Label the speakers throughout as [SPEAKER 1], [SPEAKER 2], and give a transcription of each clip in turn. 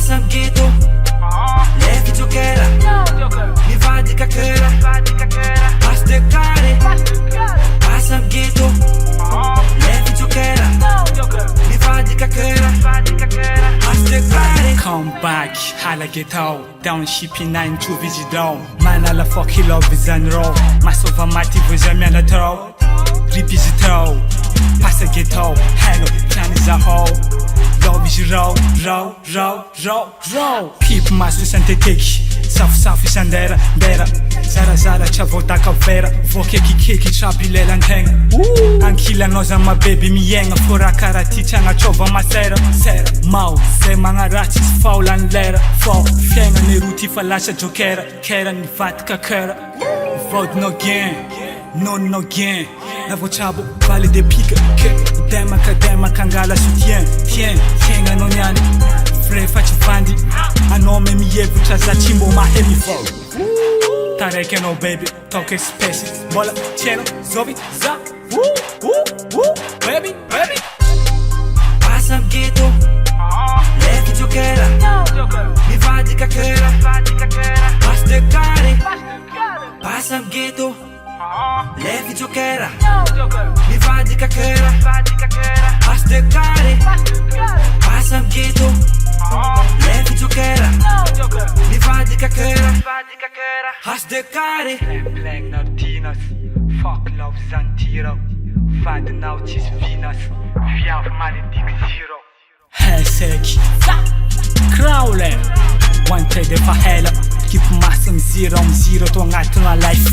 [SPEAKER 1] Passa ghetto, lei videogame, mi va di cacchera, basta care. Passa ghetto, lei videogame, mi va di cacchera, basta care.
[SPEAKER 2] Come back, hala get out. Down shipping 9 to vigidão. Man alla fuck he love is and roll. Mas sova mati voja me alla troll. Repisitão, passa get out. Hano, plan is a hoe. Love is roll. Keep my susante take. Safu sandera. Zara cha volta cavera. Vou keki chapilela ntenga. Ankila noza my baby mienga. Fora cara ticha na chova masera. Mau, se mangarati faula nlera. Fall, fienga neruti falasha jokera. Kera ni vatka kera. Vote no gain, no gain. Na vochabo vale de pica. Dema kangala soutien. Tienga no nyani. Frère faci fandi. Anome mi yevu chaza chimbo ma hemi fall. Tareke no baby, talk espécie. Bola, tieno, zovi, za. Baby.
[SPEAKER 1] Passa ghetto, lei videogame, mi va di cacchera, basta care. Passa ghetto, lei videogame, mi va di cacchera, basta care. Passa ghetto, lei videogame, mi va di cacchera, basta care.
[SPEAKER 2] Blank Nartinas, fuck love Zantiro. Find nautis Venus, via Maledic Zero. Hasek, Crowler, wanted the fahela. Keep massam zero to ngatuna life.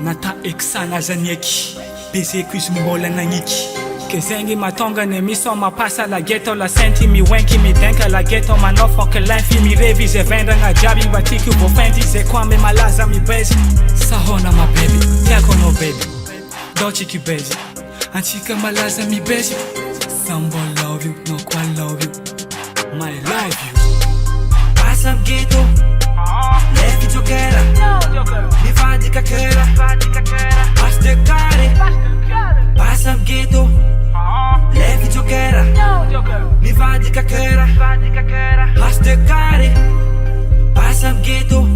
[SPEAKER 2] Nata exana zanieki, bese kuis mbola nangiki. Kezengi matonga ne misoma passa la ghetto la senti mi wenki mi denka la ghetto ma no fuck life mi revi ze venda nga jabi batiki vo fendi ze kwame malaza mi bezi. Sahona my baby, yako no baby. Dolce ki bezi, antika malaza mi bezi. Someone love you, no quite love you. My love you.
[SPEAKER 1] Passa ghetto, lei videogame, mi va di cacchera, basta care. Passa ghetto, lei videogame, mi va di cacchera, basta care. Passa ghetto,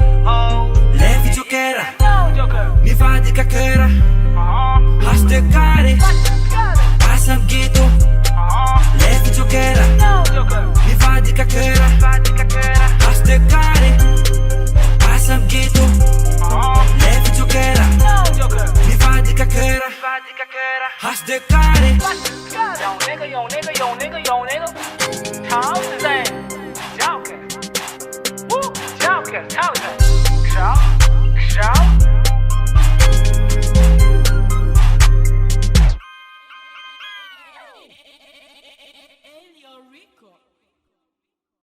[SPEAKER 1] lei videogame, mi va di cacchera, basta care. Passa ghetto, lei videogame, mi va di cacchera, basta care. Passa ghetto, lei videogame, mi va di cacchera, basta care.
[SPEAKER 3] Yo nigga, 桃子在叫给，叫给桃子，少。
[SPEAKER 4] Elio Rico.